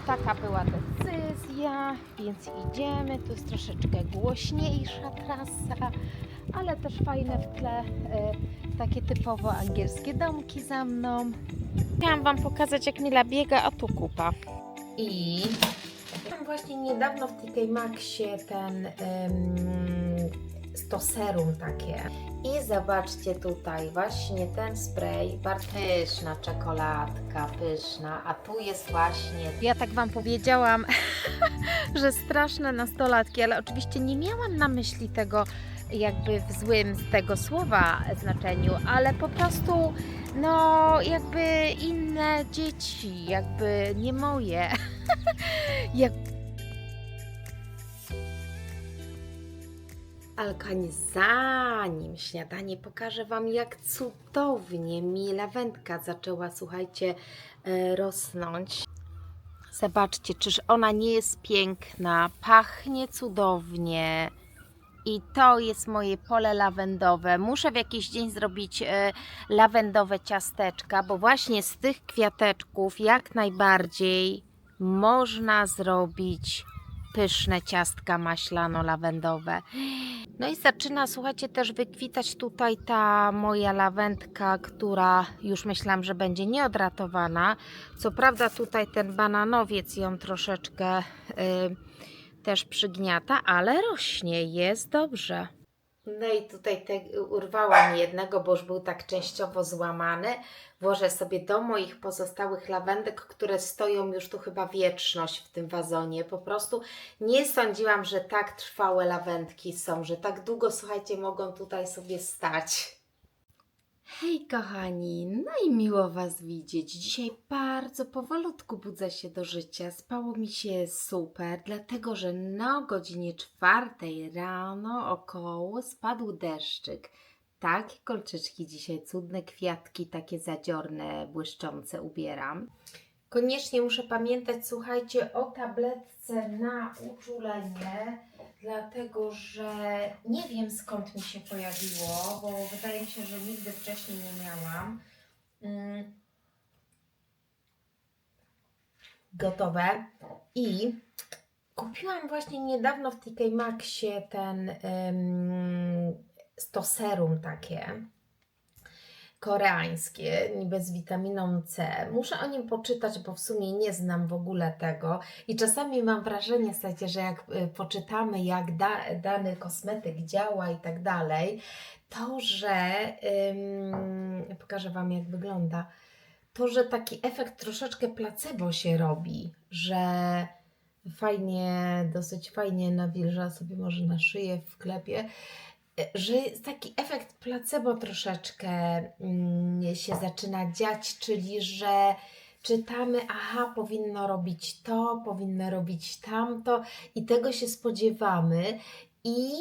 taka była decyzja, więc idziemy. Tu jest troszeczkę głośniejsza trasa, ale też fajne w tle, takie typowo angielskie domki za mną. Chciałam Wam pokazać, jak Mila biega, a tu kupa. I mam właśnie niedawno w TK Maxie to serum takie. I zobaczcie tutaj, właśnie ten spray, bardzo pyszna czekoladka, pyszna, a tu jest właśnie... Ja tak Wam powiedziałam, że straszne nastolatki, ale oczywiście nie miałam na myśli tego jakby w złym z tego słowa znaczeniu, ale po prostu no jakby inne dzieci, jakby nie moje. Jak... Ale zanim śniadanie pokażę Wam, jak cudownie mi lawendka zaczęła, słuchajcie, rosnąć. Zobaczcie, czyż ona nie jest piękna, pachnie cudownie. I to jest moje pole lawendowe. Muszę w jakiś dzień zrobić lawendowe ciasteczka, bo właśnie z tych kwiateczków jak najbardziej można zrobić pyszne ciastka maślano-lawendowe. No i zaczyna, słuchajcie, też wykwitać tutaj ta moja lawendka, która już myślałam, że będzie nieodratowana. Co prawda tutaj ten bananowiec ją troszeczkę też przygniata, ale rośnie, jest dobrze. No i tutaj urwałam jednego, bo już był tak częściowo złamany. Włożę sobie do moich pozostałych lawendek, które stoją już tu chyba wieczność w tym wazonie. Po prostu nie sądziłam, że tak trwałe lawendki są, że tak długo, słuchajcie, mogą tutaj sobie stać. Hej kochani, no i miło Was widzieć. Dzisiaj bardzo powolutku budzę się do życia. Spało mi się super, dlatego że o godzinie 4 rano około spadł deszczyk. Takie kolczyczki dzisiaj, cudne kwiatki, takie zadziorne, błyszczące ubieram. Koniecznie muszę pamiętać, słuchajcie, o tabletce na uczulenie, dlatego że nie wiem, skąd mi się pojawiło, bo wydaje mi się, że nigdy wcześniej nie miałam. Gotowe. I kupiłam właśnie niedawno w TK Maxie to serum takie koreańskie, niby z witaminą C. Muszę o nim poczytać, bo w sumie nie znam w ogóle tego i czasami mam wrażenie, słuchajcie, że jak poczytamy, jak dany kosmetyk działa i tak dalej, to, że pokażę Wam, jak wygląda, to, że taki efekt troszeczkę placebo się robi, że fajnie, dosyć fajnie nawilża sobie może na szyję, w klepie, że jest taki efekt placebo troszeczkę się zaczyna dziać, czyli że czytamy, aha, powinno robić to, powinno robić tamto i tego się spodziewamy i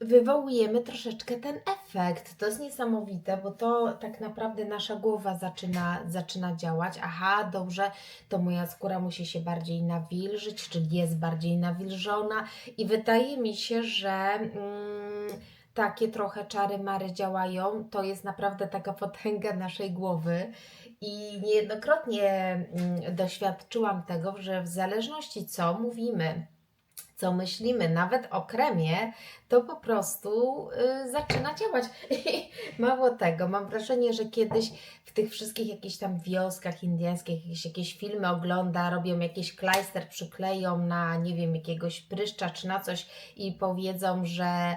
wywołujemy troszeczkę ten efekt. To jest niesamowite, bo to tak naprawdę nasza głowa zaczyna działać. Aha, dobrze, to moja skóra musi się bardziej nawilżyć, czyli jest bardziej nawilżona i wydaje mi się, że takie trochę czary-mary działają. To jest naprawdę taka potęga naszej głowy i niejednokrotnie doświadczyłam tego, że w zależności co mówimy, co myślimy, nawet o kremie, to po prostu zaczyna działać. I mało tego, mam wrażenie, że kiedyś w tych wszystkich jakichś tam wioskach indiańskich jakieś filmy ogląda, robią jakiś klejster, przykleją na, nie wiem, jakiegoś pryszcza czy na coś i powiedzą, że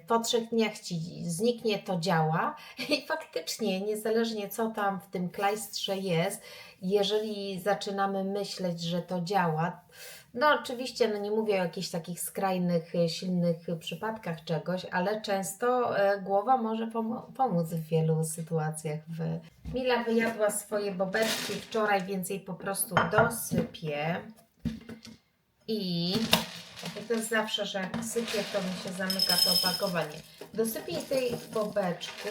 po 3 dniach Ci zniknie, to działa. I faktycznie, niezależnie co tam w tym klejstrze jest, jeżeli zaczynamy myśleć, że to działa, no oczywiście, no nie mówię o jakichś takich skrajnych, silnych przypadkach czegoś, ale często głowa może pomóc w wielu sytuacjach. Mila wyjadła swoje bobeczki wczoraj, więc jej po prostu dosypię. I to jest zawsze, że jak sypię, to mi się zamyka to opakowanie. Dosypię tej bobeczku.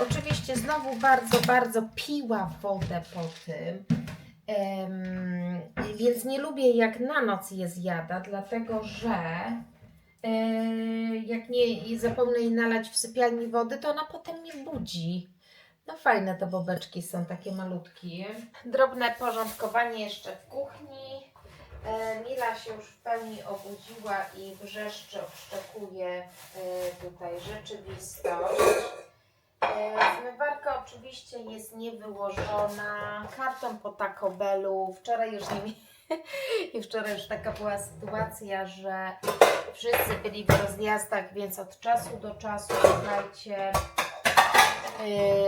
Oczywiście znowu bardzo, bardzo piła wodę po tym. Więc nie lubię, jak na noc je zjada, dlatego że jak nie zapomnę jej nalać w sypialni wody, to ona potem mnie budzi. No fajne te bobeczki są, takie malutkie. Drobne porządkowanie jeszcze w kuchni. Mila się już w pełni obudziła i wrzeszczy, obszczekuje tutaj rzeczywistość. Zmywarka oczywiście jest niewyłożona. Karton po Taco Bellu. Wczoraj już nie i wczoraj już taka była sytuacja, że wszyscy byli w rozjazdach, więc od czasu do czasu, słuchajcie,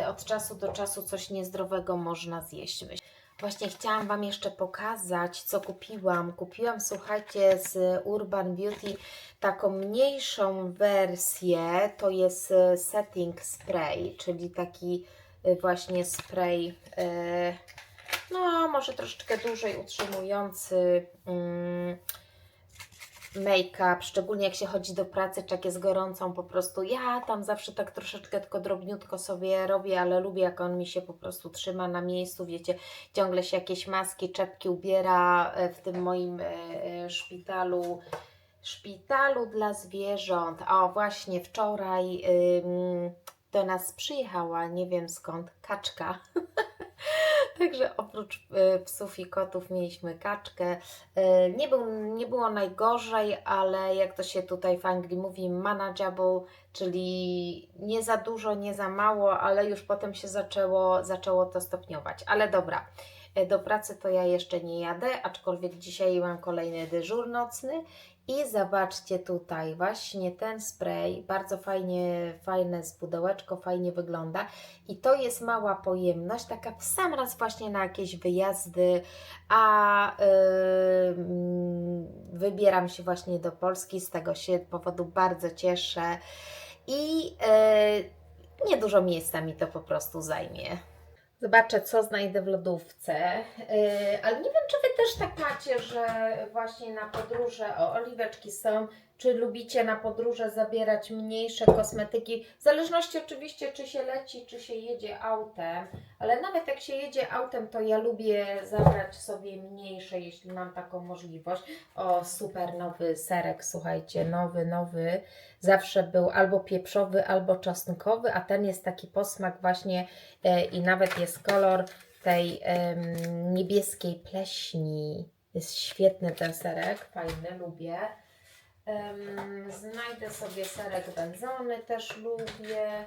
od czasu do czasu coś niezdrowego można zjeść. Właśnie chciałam Wam jeszcze pokazać, co kupiłam. Kupiłam, słuchajcie, z Urban Beauty taką mniejszą wersję. To jest setting spray, czyli taki właśnie spray, no może troszeczkę dłużej utrzymujący make-up, szczególnie jak się chodzi do pracy, czy jak jest gorącą, po prostu ja tam zawsze tak troszeczkę tylko drobniutko sobie robię, ale lubię, jak on mi się po prostu trzyma na miejscu, wiecie, ciągle się jakieś maski, czepki ubiera w tym moim szpitalu dla zwierząt. O, właśnie wczoraj do nas przyjechała, nie wiem skąd, kaczka. Także oprócz psów i kotów mieliśmy kaczkę. Nie było najgorzej, ale jak to się tutaj w Anglii mówi, manageable, czyli nie za dużo, nie za mało, ale już potem się zaczęło to stopniować. Ale dobra, do pracy to ja jeszcze nie jadę, aczkolwiek dzisiaj mam kolejny dyżur nocny. I zobaczcie tutaj, właśnie ten spray, bardzo fajne z pudełeczko, fajnie wygląda. I to jest mała pojemność, taka w sam raz właśnie na jakieś wyjazdy, a wybieram się właśnie do Polski, z tego się powodu bardzo cieszę i niedużo miejsca mi to po prostu zajmie. Zobaczę, co znajdę w lodówce, ale nie wiem, czy Wy też tak macie, że właśnie na podróże, oliweczki są, czy lubicie na podróże zabierać mniejsze kosmetyki, w zależności oczywiście, czy się leci, czy się jedzie autem, ale nawet jak się jedzie autem, to ja lubię zabrać sobie mniejsze, jeśli mam taką możliwość. O, super nowy serek, słuchajcie, nowy, zawsze był albo pieprzowy, albo czosnkowy, a ten jest taki posmak właśnie i nawet jest kolor tej niebieskiej pleśni. Jest świetny ten serek, fajny, lubię. Znajdę sobie serek wędzony, też lubię.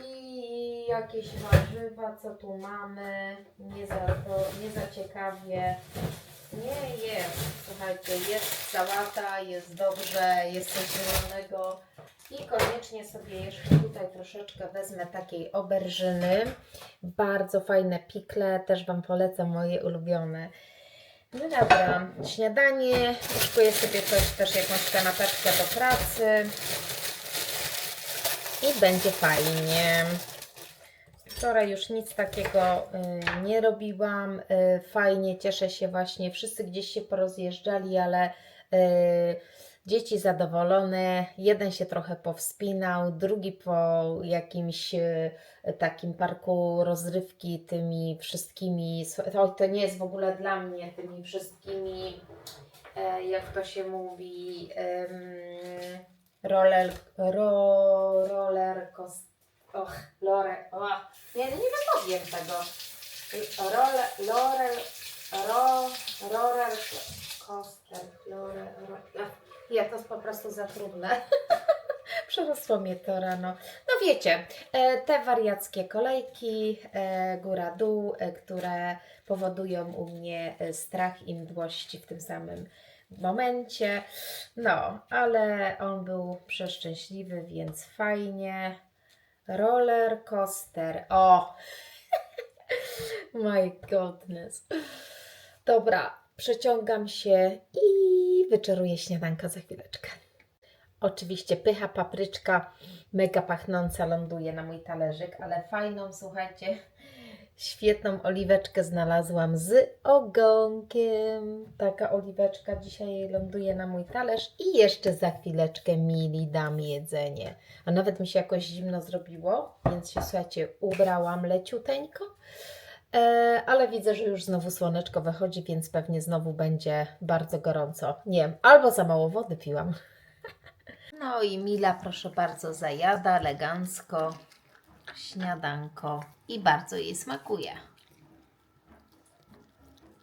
I jakieś warzywa, co tu mamy, nie za ciekawie. Nie jest, słuchajcie, jest sałata, jest dobrze, jest coś zielonego. I koniecznie sobie jeszcze tutaj troszeczkę wezmę takiej oberżyny. Bardzo fajne pikle, też Wam polecam, moje ulubione. No dobra, śniadanie, szykuję sobie też jakąś kanapeczkę do pracy i będzie fajnie. Wczoraj już nic takiego nie robiłam, fajnie, cieszę się właśnie, wszyscy gdzieś się porozjeżdżali, ale dzieci zadowolone, jeden się trochę powspinał, drugi po jakimś takim parku rozrywki tymi wszystkimi, to nie jest w ogóle dla mnie, tymi wszystkimi, jak to się mówi, roller coaster. Nie wymówię tego. Roller coaster. Ja to jest po prostu za trudne. Przerosło mnie to rano. No wiecie, te wariackie kolejki, góra-dół, które powodują u mnie strach i mdłości w tym samym momencie. No, ale on był przeszczęśliwy, więc fajnie. Roller coaster. O! My goodness. Dobra, przeciągam się i wyczeruję śniadanka za chwileczkę. Oczywiście pycha papryczka, mega pachnąca, ląduje na mój talerzyk, ale fajną, słuchajcie, świetną oliweczkę znalazłam z ogonkiem. Taka oliweczka dzisiaj ląduje na mój talerz i jeszcze za chwileczkę Mili dam jedzenie. A nawet mi się jakoś zimno zrobiło, więc się, słuchajcie, ubrałam leciuteńko. Ale widzę, że już znowu słoneczko wychodzi, więc pewnie znowu będzie bardzo gorąco. Nie wiem, albo za mało wody piłam. No i Mila, proszę bardzo, zajada elegancko śniadanko i bardzo jej smakuje.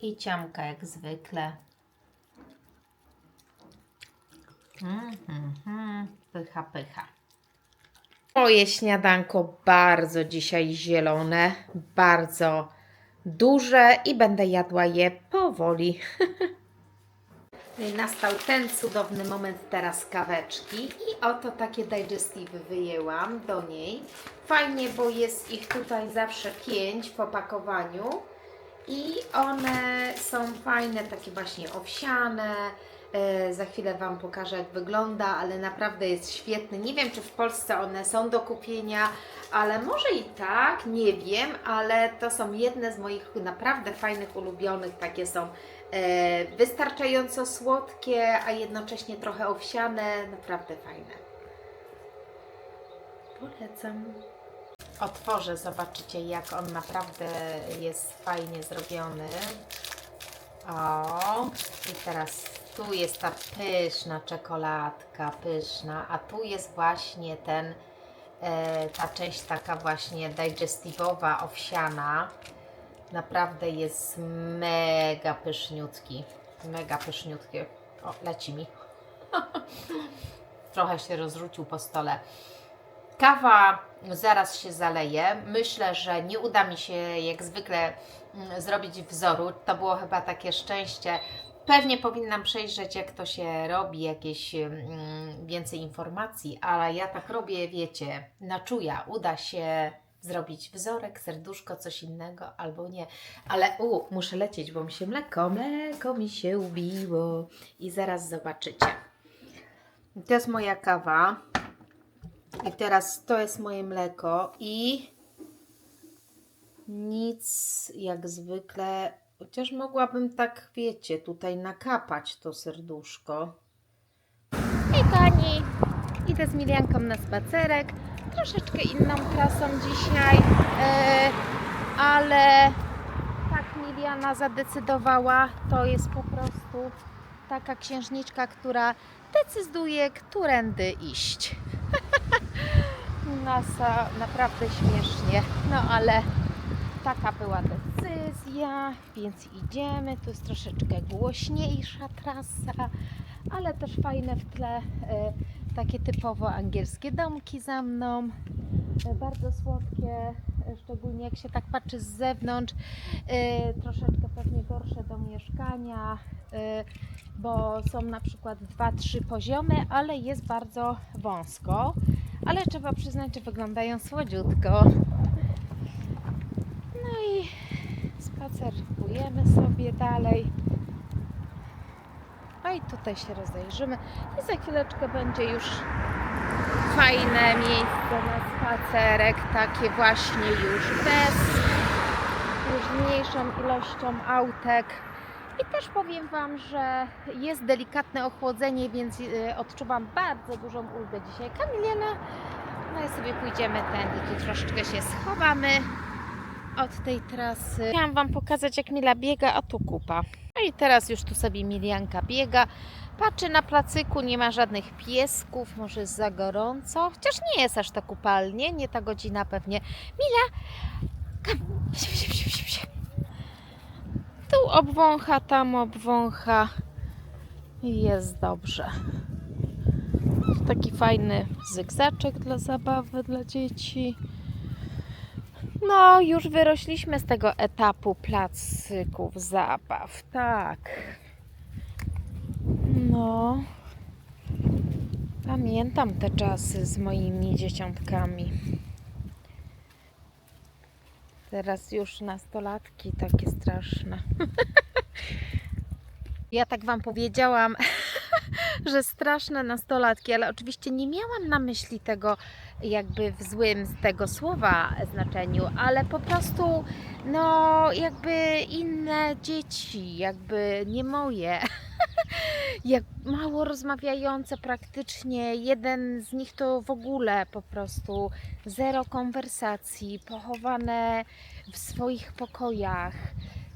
I ciamka jak zwykle. Pycha, pycha. Moje śniadanko bardzo dzisiaj zielone, bardzo duże i będę jadła je powoli. Nastał ten cudowny moment teraz kaweczki i oto takie digestive wyjęłam do niej. Fajnie, bo jest ich tutaj zawsze 5 w opakowaniu i one są fajne, takie właśnie owsiane. Za chwilę Wam pokażę, jak wygląda, ale naprawdę jest świetny. Nie wiem, czy w Polsce one są do kupienia, ale może i tak, nie wiem, ale to są jedne z moich naprawdę fajnych, ulubionych. Takie są wystarczająco słodkie, a jednocześnie trochę owsiane. Naprawdę fajne. Polecam. Otworzę, zobaczycie, jak on naprawdę jest fajnie zrobiony. O, i teraz tu jest ta pyszna czekoladka, pyszna, a tu jest właśnie ta część taka właśnie digestive'owa, owsiana. Naprawdę jest mega pyszniutki, mega pyszniutki. O, leci mi. Trochę się rozrzucił po stole. Kawa zaraz się zaleje. Myślę, że nie uda mi się jak zwykle zrobić wzoru. To było chyba takie szczęście. Pewnie powinnam przejrzeć, jak to się robi, jakieś więcej informacji, ale ja tak robię, wiecie, na czuja. Uda się zrobić wzorek, serduszko, coś innego, albo nie. Ale muszę lecieć, bo mi się mleko mi się ubiło. I zaraz zobaczycie. To jest moja kawa. I teraz to jest moje mleko i nic jak zwykle, chociaż mogłabym tak, wiecie, tutaj nakapać to serduszko. Hej Pani, idę z Milianką na spacerek, troszeczkę inną trasą dzisiaj, ale tak Miliana zadecydowała, to jest po prostu taka księżniczka, która decyduje, którędy iść. Naprawdę śmiesznie, no ale taka była decyzja, więc idziemy. Tu jest troszeczkę głośniejsza trasa, ale też fajne w tle, takie typowo angielskie domki za mną, bardzo słodkie, szczególnie jak się tak patrzy z zewnątrz, troszeczkę pewnie gorsze do mieszkania, bo są na przykład 2-3 poziomy, ale jest bardzo wąsko, ale trzeba przyznać, że wyglądają słodziutko. No i spacerujemy sobie dalej. No i tutaj się rozejrzymy i za chwileczkę będzie już fajne miejsce na spacerek, takie właśnie już mniejszą ilością autek. I też powiem Wam, że jest delikatne ochłodzenie, więc odczuwam bardzo dużą ulgę dzisiaj. Kamiliana, no i sobie pójdziemy tędy, tu troszeczkę się schowamy od tej trasy. Chciałam Wam pokazać, jak Mila biega, a tu kupa. No i teraz już tu sobie Milianka biega. Patrzy na placyku, nie ma żadnych piesków, może jest za gorąco. Chociaż nie jest aż tak upalnie, nie ta godzina pewnie. Mila, tu obwącha, tam obwącha i jest dobrze. Taki fajny zygzaczek dla zabawy dla dzieci. No, już wyrośliśmy z tego etapu placyków zabaw, tak. No, pamiętam te czasy z moimi dzieciątkami. Teraz już nastolatki takie straszne. Ja tak Wam powiedziałam, że straszne nastolatki, ale oczywiście nie miałam na myśli tego jakby w złym z tego słowa znaczeniu, ale po prostu no jakby inne dzieci, jakby nie moje. Jak mało rozmawiające praktycznie, jeden z nich to w ogóle po prostu zero konwersacji, pochowane w swoich pokojach.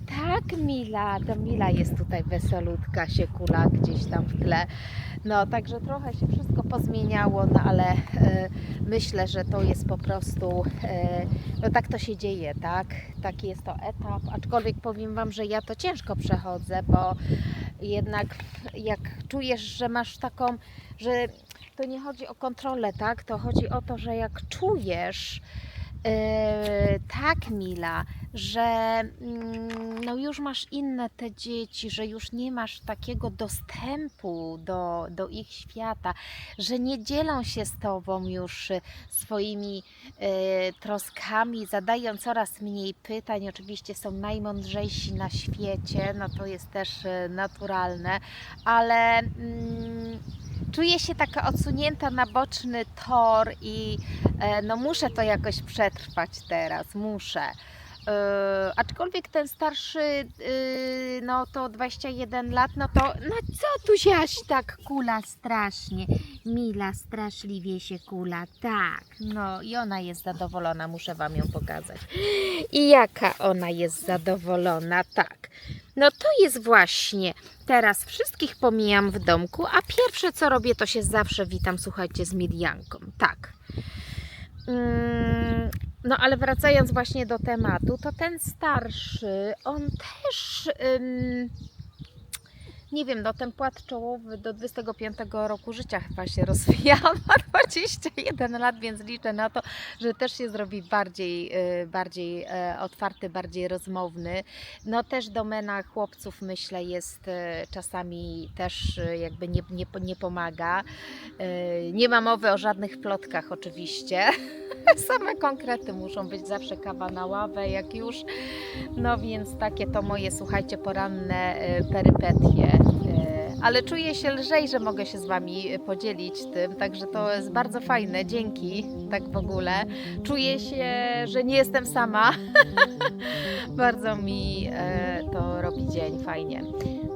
Tak, Mila, to Mila jest tutaj wesolutka, się kula gdzieś tam w tle. No, także trochę się wszystko pozmieniało, no ale myślę, że to jest po prostu, no tak to się dzieje, tak? Taki jest to etap, aczkolwiek powiem Wam, że ja to ciężko przechodzę, bo jednak jak czujesz, że masz taką, że to nie chodzi o kontrolę, tak? To chodzi o to, że jak czujesz, tak, Mila, że no już masz inne te dzieci, że już nie masz takiego dostępu do ich świata, że nie dzielą się z tobą już swoimi troskami, zadają coraz mniej pytań. Oczywiście są najmądrzejsi na świecie, no to jest też naturalne, ale czuję się taka odsunięta na boczny tor i no muszę to jakoś przetrwać teraz, muszę. Aczkolwiek ten starszy, no to 21 lat, no to no co tu siaś tak kula strasznie, Mila straszliwie się kula, tak, no i ona jest zadowolona, muszę Wam ją pokazać. I jaka ona jest zadowolona, tak. No to jest właśnie, teraz wszystkich pomijam w domku, a pierwsze co robię, to się zawsze witam, słuchajcie, z Milianką, tak. No ale wracając właśnie do tematu, to ten starszy, on też, nie wiem, no ten płat czołowy do 25 roku życia chyba się rozwija, ma 21 lat, więc liczę na to, że też się zrobi bardziej otwarty, bardziej rozmowny. No też domena chłopców, myślę, jest czasami też jakby nie pomaga. Nie ma mowy o żadnych plotkach oczywiście. Same konkrety muszą być, zawsze kawa na ławę, jak już. No więc takie to moje, słuchajcie, poranne perypetie. Ale czuję się lżej, że mogę się z Wami podzielić tym, także to jest bardzo fajne, dzięki, tak w ogóle. Czuję się, że nie jestem sama. Bardzo mi to robi dzień, fajnie.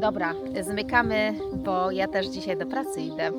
Dobra, zmykamy, bo ja też dzisiaj do pracy idę.